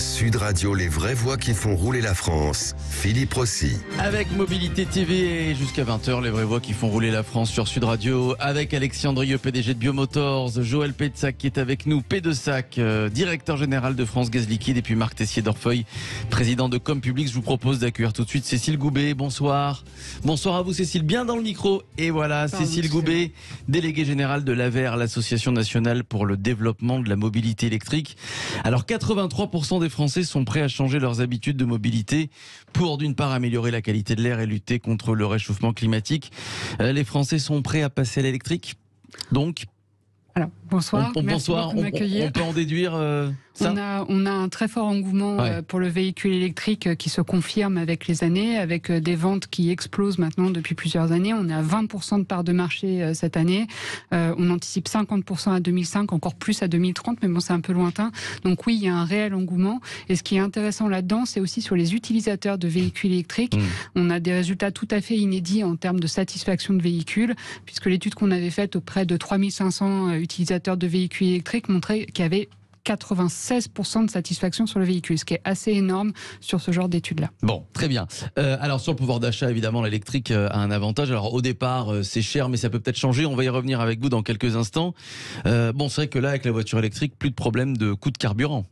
Sud Radio, les vraies voix qui font rouler la France. Philippe Rossi. Avec Mobilité TV et jusqu'à 20h, les vraies voix qui font rouler la France sur Sud Radio. Avec Alexis Andrieux, PDG de Biomotors, Joël Pétsac qui est avec nous, P2Sac, directeur général de France Gaz Liquide, et puis Marc Tessier d'Orfeuille, président de Com Public. Je vous propose d'accueillir tout de suite Cécile Goubet. Bonsoir. Bonsoir à vous Cécile, bien dans le micro. Et voilà, Cécile Goubet, déléguée générale de l'AVER, l'Association nationale pour le développement de la mobilité électrique. Alors 83% des Français sont prêts à changer leurs habitudes de mobilité pour d'une part améliorer la qualité de l'air et lutter contre le réchauffement climatique. Les Français sont prêts à passer à l'électrique. Donc, alors, bonsoir. Bonsoir. On peut en déduire ça. On a un très fort engouement pour le véhicule électrique qui se confirme avec les années, avec des ventes qui explosent maintenant depuis plusieurs années. On est à 20% de part de marché cette année. On anticipe 50% à 2005, encore plus à 2030, mais bon, c'est un peu lointain. Donc oui, il y a un réel engouement. Et ce qui est intéressant là-dedans, c'est aussi sur les utilisateurs de véhicules électriques. On a des résultats tout à fait inédits en termes de satisfaction de véhicules, puisque l'étude qu'on avait faite auprès de 3500 utilisateurs de véhicules électriques montrait qu'il y avait 96% de satisfaction sur le véhicule, ce qui est assez énorme sur ce genre d'études-là. Bon, très bien. Alors sur le pouvoir d'achat, évidemment, l'électrique a un avantage. Alors au départ, c'est cher, mais ça peut peut-être changer. On va y revenir avec vous dans quelques instants. Bon, c'est vrai que là, avec la voiture électrique, plus de problème de coût de carburant.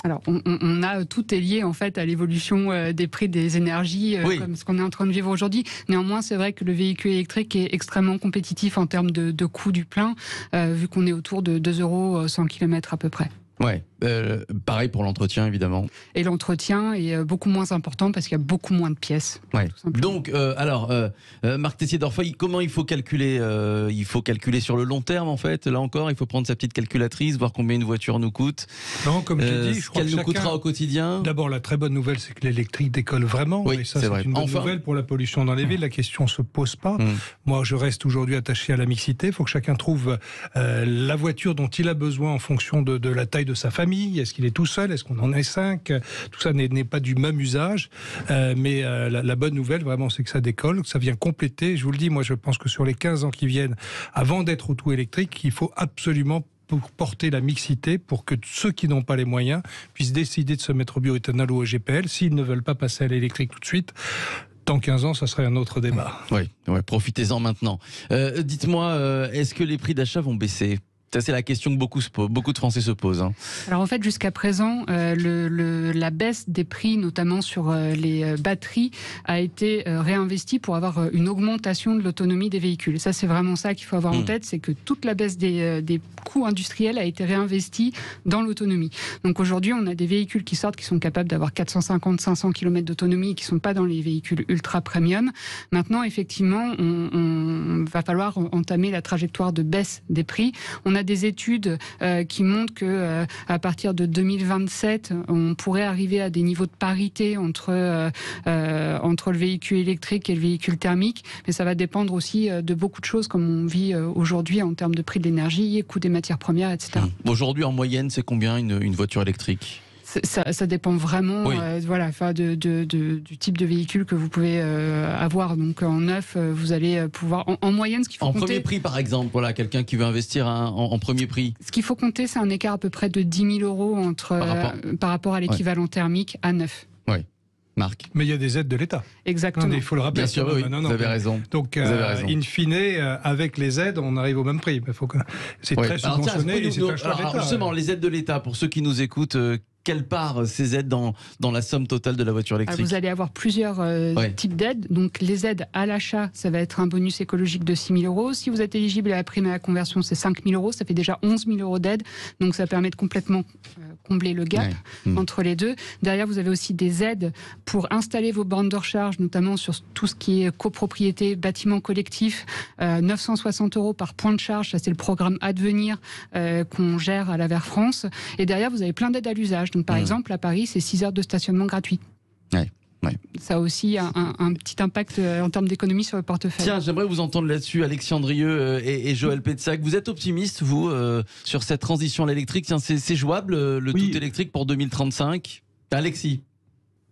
Alors, on a tout est lié en fait à l'évolution des prix des énergies, comme ce qu'on est en train de vivre aujourd'hui. Néanmoins, c'est vrai que le véhicule électrique est extrêmement compétitif en termes de coût du plein, vu qu'on est autour de 2 € 100 km à peu près. Ouais, pareil pour l'entretien évidemment. Et l'entretien est beaucoup moins important parce qu'il y a beaucoup moins de pièces. Ouais. Donc, Marc Tessier d'Orfeuille, comment il faut calculer il faut calculer sur le long terme en fait. Là encore, il faut prendre sa petite calculatrice, voir combien une voiture nous coûte. Non, comme je l'ai dit, je crois qu'elle nous coûtera au quotidien. D'abord, la très bonne nouvelle, c'est que l'électrique décolle vraiment. Oui, et ça, c'est vrai. une bonne nouvelle pour la pollution dans les villes. La question se pose pas. Moi, je reste aujourd'hui attaché à la mixité. Il faut que chacun trouve la voiture dont il a besoin en fonction de la taille de sa famille. Est-ce qu'il est tout seul? Est-ce qu'on en est 5? Tout ça n'est pas du même usage. Mais la bonne nouvelle, vraiment, c'est que ça décolle, que ça vient compléter. Je vous le dis, moi, je pense que sur les 15 ans qui viennent, avant d'être au tout électrique, il faut absolument porter la mixité pour que ceux qui n'ont pas les moyens puissent décider de se mettre au bioéthanol ou au GPL s'ils ne veulent pas passer à l'électrique tout de suite. Dans 15 ans, ça serait un autre débat. Oui, profitez-en maintenant. Dites-moi, est-ce que les prix d'achat vont baisser ? Ça, c'est la question que beaucoup de Français se posent. Alors en fait, jusqu'à présent, la baisse des prix, notamment sur les batteries, a été réinvestie pour avoir une augmentation de l'autonomie des véhicules. Ça, c'est vraiment ça qu'il faut avoir en tête, c'est que toute la baisse des coûts industriels a été réinvestie dans l'autonomie. Donc aujourd'hui, on a des véhicules qui sortent qui sont capables d'avoir 450-500 km d'autonomie et qui ne sont pas dans les véhicules ultra premium. Maintenant, effectivement, on va falloir entamer la trajectoire de baisse des prix. On a des études qui montrent que à partir de 2027, on pourrait arriver à des niveaux de parité entre le véhicule électrique et le véhicule thermique, mais ça va dépendre aussi de beaucoup de choses comme on vit aujourd'hui en termes de prix de l'énergie, coût des matières premières, etc. Aujourd'hui, en moyenne, c'est combien une voiture électrique ? Ça dépend vraiment du type de véhicule que vous pouvez avoir. Donc en neuf, vous allez pouvoir... En moyenne, ce qu'il faut compter... En premier prix, par exemple, voilà, quelqu'un qui veut investir en premier prix. Ce qu'il faut compter, c'est un écart à peu près de 10 000 € par rapport à l'équivalent thermique à neuf. Oui. Marc. Mais il y a des aides de l'État. Exactement. Il faut le rappeler. Bien sûr, oui, vous avez raison. Donc, in fine, avec les aides, on arrive au même prix. C'est très subventionné et c'est un choix de l'État. Justement, les aides de l'État, pour ceux qui nous écoutent, quelle part ces aides dans la somme totale de la voiture électrique? Vous allez avoir plusieurs types d'aides. Donc les aides à l'achat, ça va être un bonus écologique de 6 000 €. Si vous êtes éligible à la prime à la conversion, c'est 5 000 €. Ça fait déjà 11 000 € d'aide. Donc ça permet de complètement combler le gap entre les deux. Derrière, vous avez aussi des aides pour installer vos bornes de recharge, notamment sur tout ce qui est copropriété, bâtiment collectif. 960 € par point de charge. Ça, c'est le programme Advenir qu'on gère à l'AVER France. Et derrière, vous avez plein d'aides à l'usage. Donc, par exemple, à Paris, c'est 6 heures de stationnement gratuit. Ça a aussi un petit impact en termes d'économie sur le portefeuille. Tiens, j'aimerais vous entendre là-dessus, Alexis Andrieux et Joël Pétsac. Vous êtes optimiste, vous, sur cette transition à l'électrique? Tiens, c'est jouable, le tout électrique pour 2035? Alexis?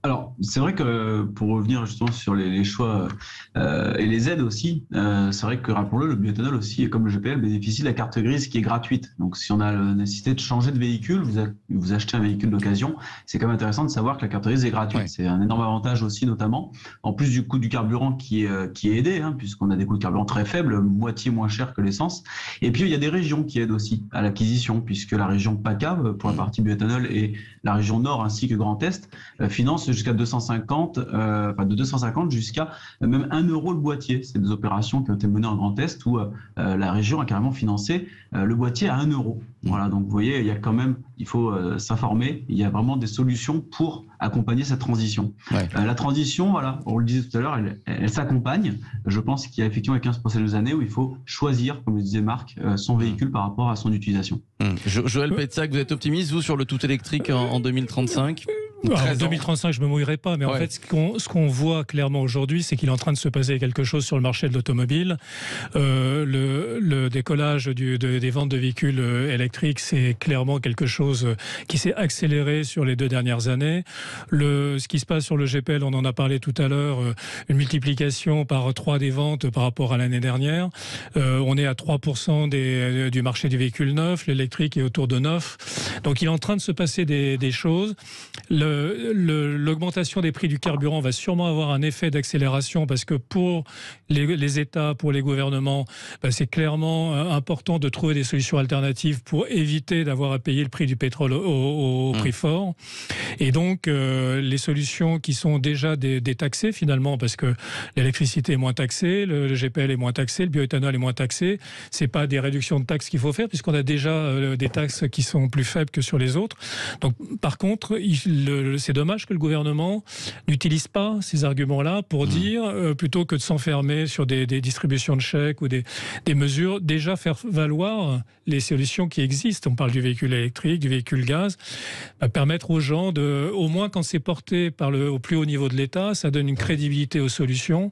Alors, c'est vrai que pour revenir justement sur les choix et les aides aussi, c'est vrai que, rappelons-le, le bioéthanol aussi, comme le GPL, bénéficie de la carte grise qui est gratuite. Donc, si on a la nécessité de changer de véhicule, vous achetez un véhicule d'occasion, c'est quand même intéressant de savoir que la carte grise est gratuite. Ouais. C'est un énorme avantage aussi, notamment, en plus du coût du carburant qui est aidé, puisqu'on a des coûts de carburant très faibles, moitié moins cher que l'essence. Et puis, il y a des régions qui aident aussi à l'acquisition, puisque la région PACA, pour la partie bioéthanol, et la région Nord ainsi que Grand Est, finance jusqu'à 250, de 250 jusqu'à même 1 euro le boîtier. C'est des opérations qui ont été menées en Grand Est où la région a carrément financé le boîtier à 1 euro. Voilà, donc vous voyez, il y a quand même, il faut s'informer. Il y a vraiment des solutions pour accompagner cette transition. Ouais. La transition, voilà, on le disait tout à l'heure, elle s'accompagne. Je pense qu'il y a effectivement les 15 prochaines années où il faut choisir, comme le disait Marc, son véhicule par rapport à son utilisation. Joël Peitsac, vous êtes optimiste, vous, sur le tout électrique en 2035 ? En 2035, je ne me mouillerai pas, mais en fait, ce qu'on voit clairement aujourd'hui, c'est qu'il est en train de se passer quelque chose sur le marché de l'automobile. Le décollage des ventes de véhicules électriques, c'est clairement quelque chose qui s'est accéléré sur les 2 dernières années. Ce qui se passe sur le GPL, on en a parlé tout à l'heure, une multiplication par 3 des ventes par rapport à l'année dernière. On est à 3% du marché du véhicule neuf, l'électrique est autour de 9%. Donc il est en train de se passer des choses. L'augmentation des prix du carburant va sûrement avoir un effet d'accélération parce que pour les États, pour les gouvernements, c'est clairement important de trouver des solutions alternatives pour éviter d'avoir à payer le prix du pétrole au prix fort. Et donc, les solutions qui sont déjà détaxées finalement, parce que l'électricité est moins taxée, le GPL est moins taxé, le bioéthanol est moins taxé, c'est pas des réductions de taxes qu'il faut faire puisqu'on a déjà des taxes qui sont plus faibles que sur les autres. Donc, par contre, c'est dommage que le gouvernement n'utilise pas ces arguments-là pour dire, plutôt que de s'enfermer sur des distributions de chèques ou des mesures, déjà faire valoir les solutions qui existent. On parle du véhicule électrique, du véhicule gaz, permettre aux gens, au moins quand c'est porté au plus haut niveau de l'État, ça donne une crédibilité aux solutions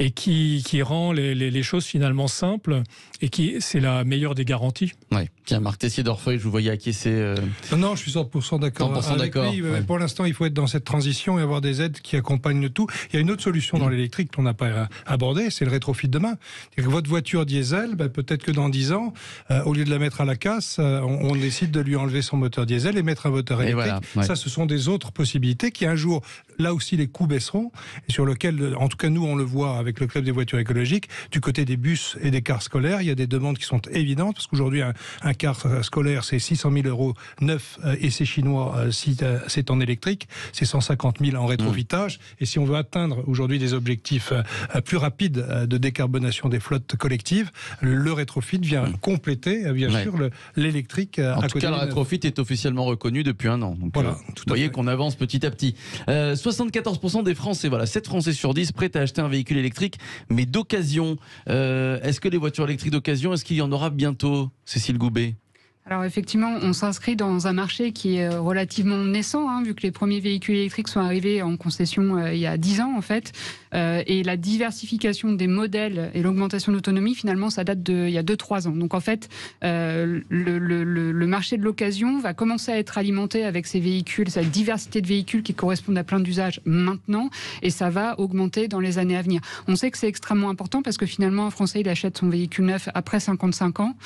et qui rend les choses finalement simples et c'est la meilleure des garanties. Ouais. Tiens, Marc Tessier d'Orfeuille, je vous voyais acquiescer. Non, je suis 100% d'accord. 100% d'accord. Lui. Ouais. Pour l'instant, il faut être dans cette transition et avoir des aides qui accompagnent le tout. Il y a une autre solution dans l'électrique qu'on n'a pas abordée, c'est le rétrofit de demain. C'est-à-dire que votre voiture diesel, peut-être que dans 10 ans, au lieu de la mettre à la casse, on décide de lui enlever son moteur diesel et mettre un moteur électrique. Voilà, ouais. Ça, ce sont des autres possibilités qui, un jour, là aussi, les coûts baisseront et sur lequel, en tout cas, nous, on le voit avec le Club des voitures écologiques, du côté des bus et des cars scolaires, il y a des demandes qui sont évidentes parce qu'aujourd'hui, un car scolaire, c'est 600 000 € neuf et c'est chinois si c'est en électrique, c'est 150 000 en rétrofitage. Et si on veut atteindre aujourd'hui des objectifs plus rapides de décarbonation des flottes collectives, le rétrofit vient compléter, bien sûr, l'électrique. En tout cas, le rétrofit est officiellement reconnu depuis 1 an. Donc, voilà, vous voyez qu'on avance petit à petit. 74% des Français, 7 Français sur 10 prêts à acheter un véhicule électrique, mais d'occasion. Est-ce que les voitures électriques d'occasion, est-ce qu'il y en aura bientôt, Cécile Goubet ? Alors effectivement, on s'inscrit dans un marché qui est relativement naissant, vu que les premiers véhicules électriques sont arrivés en concession il y a 10 ans en fait. Et la diversification des modèles et l'augmentation d'autonomie, finalement, ça date d'il y a 2-3 ans. Donc en fait, le marché de l'occasion va commencer à être alimenté avec ces véhicules, cette diversité de véhicules qui correspondent à plein d'usages maintenant, et ça va augmenter dans les années à venir. On sait que c'est extrêmement important parce que finalement, un Français, il achète son véhicule neuf après 55 ans.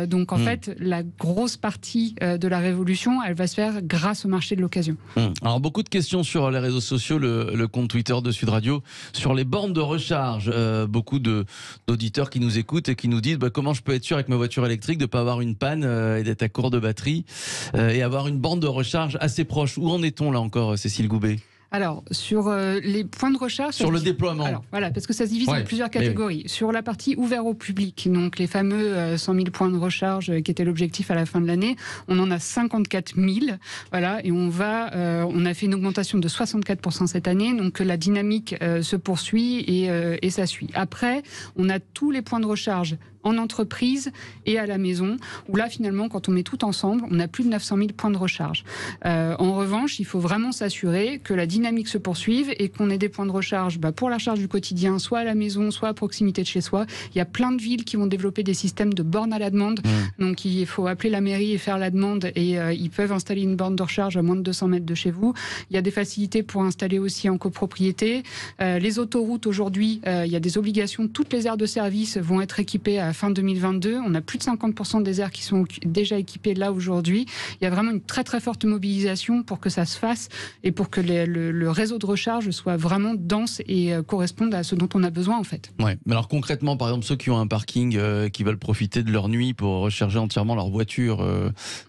Donc en fait, la grosse partie de la révolution, elle va se faire grâce au marché de l'occasion. Alors beaucoup de questions sur les réseaux sociaux, le compte Twitter de Sud Radio, sur les bornes de recharge. Beaucoup d'auditeurs qui nous écoutent et qui nous disent comment je peux être sûr avec ma voiture électrique de ne pas avoir une panne et d'être à court de batterie et avoir une borne de recharge assez proche. Où en est-on là encore, Cécile Goubet ? Alors, sur les points de recharge... Sur le déploiement. Alors, voilà, parce que ça se divise en plusieurs catégories. Sur la partie ouverte au public, donc les fameux 100 000 points de recharge qui étaient l'objectif à la fin de l'année, on en a 54 000. Voilà, et on a fait une augmentation de 64% cette année, donc la dynamique se poursuit et ça suit. Après, on a tous les points de recharge en entreprise et à la maison, où là, finalement, quand on met tout ensemble, on a plus de 900 000 points de recharge. En revanche, revanche, il faut vraiment s'assurer que la dynamique se poursuive et qu'on ait des points de recharge pour la charge du quotidien, soit à la maison, soit à proximité de chez soi. Il y a plein de villes qui vont développer des systèmes de bornes à la demande. Donc il faut appeler la mairie et faire la demande et ils peuvent installer une borne de recharge à moins de 200 mètres de chez vous. Il y a des facilités pour installer aussi en copropriété. Les autoroutes aujourd'hui, il y a des obligations. Toutes les aires de service vont être équipées à fin 2022. On a plus de 50% des aires qui sont déjà équipées là aujourd'hui. Il y a vraiment une très très forte mobilisation pour que ça se fasse et pour que le réseau de recharge soit vraiment dense et corresponde à ce dont on a besoin en fait. Ouais. Mais alors concrètement, par exemple, ceux qui ont un parking, qui veulent profiter de leur nuit pour recharger entièrement leur voiture,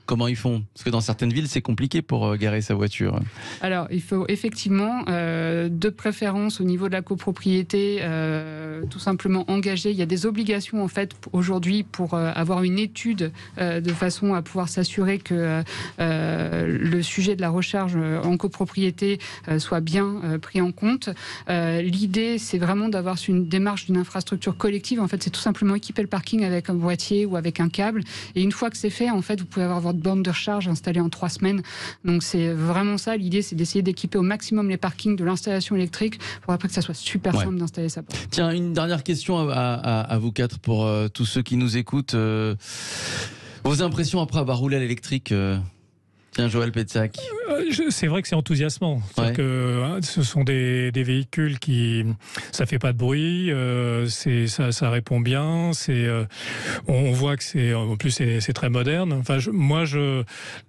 comment ils font? Parce que dans certaines villes, c'est compliqué pour garer sa voiture. Alors, il faut effectivement, de préférence au niveau de la copropriété, tout simplement engager. Il y a des obligations en fait aujourd'hui pour avoir une étude de façon à pouvoir s'assurer que le sujet de la recharge en copropriété soit bien pris en compte. L'idée, c'est vraiment d'avoir une démarche d'une infrastructure collective. En fait, c'est tout simplement équiper le parking avec un boîtier ou avec un câble. Et une fois que c'est fait, en fait, vous pouvez avoir votre borne de recharge installée en 3 semaines. Donc, c'est vraiment ça. L'idée, c'est d'essayer d'équiper au maximum les parkings de l'installation électrique pour après que ça soit super simple d'installer sa borne. Tiens, une dernière question à vous quatre pour tous ceux qui nous écoutent. Vos impressions après avoir roulé à l'électrique Tiens, Joël Pétsac. C'est vrai que c'est enthousiasmant. Ouais. Ce sont des véhicules qui, ça fait pas de bruit, ça répond bien. On voit que en plus c'est très moderne. Enfin,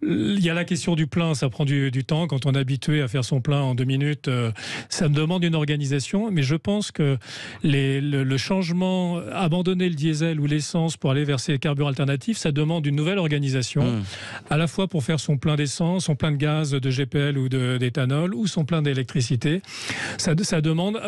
il y a la question du plein, ça prend du temps. Quand on est habitué à faire son plein en 2 minutes, ça me demande une organisation. Mais je pense que le changement, abandonner le diesel ou l'essence pour aller vers ces carburants alternatifs, ça demande une nouvelle organisation, à la fois pour faire son plein d'essence, son plein de gaz, de GPL ou d'éthanol, ou son plein d'électricité. Ça demande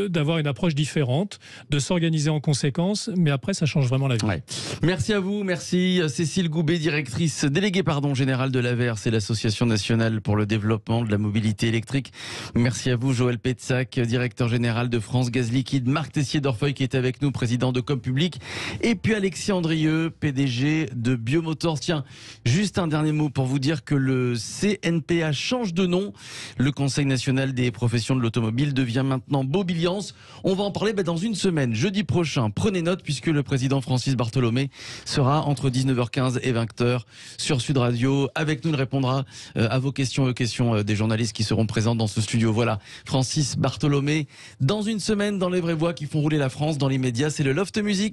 d'avoir une approche différente, de s'organiser en conséquence, mais après, ça change vraiment la vie. Ouais. Merci à vous, merci Cécile Goubet, déléguée générale de l'AVER, c'est l'Association nationale pour le développement de la mobilité électrique. Merci à vous, Joël Pétsac, directeur général de France Gaz Liquide, Marc Tessier-Dorfeuille qui est avec nous, président de ComPublic, et puis Alexis Andrieux, PDG de Biomotors. Tiens, juste un dernier mot pour vous dire que le CNPA change de nom. Le Conseil national des professions de l'automobile devient maintenant Mobiliance. On va en parler dans une semaine, jeudi prochain. Prenez note puisque le président Francis Bartholomé sera entre 19h15 et 20h sur Sud Radio. Avec nous, il répondra à vos questions et aux questions des journalistes qui seront présents dans ce studio. Voilà, Francis Bartholomé. Dans une semaine, dans les vraies voix qui font rouler la France, dans les médias, c'est le Loft Music.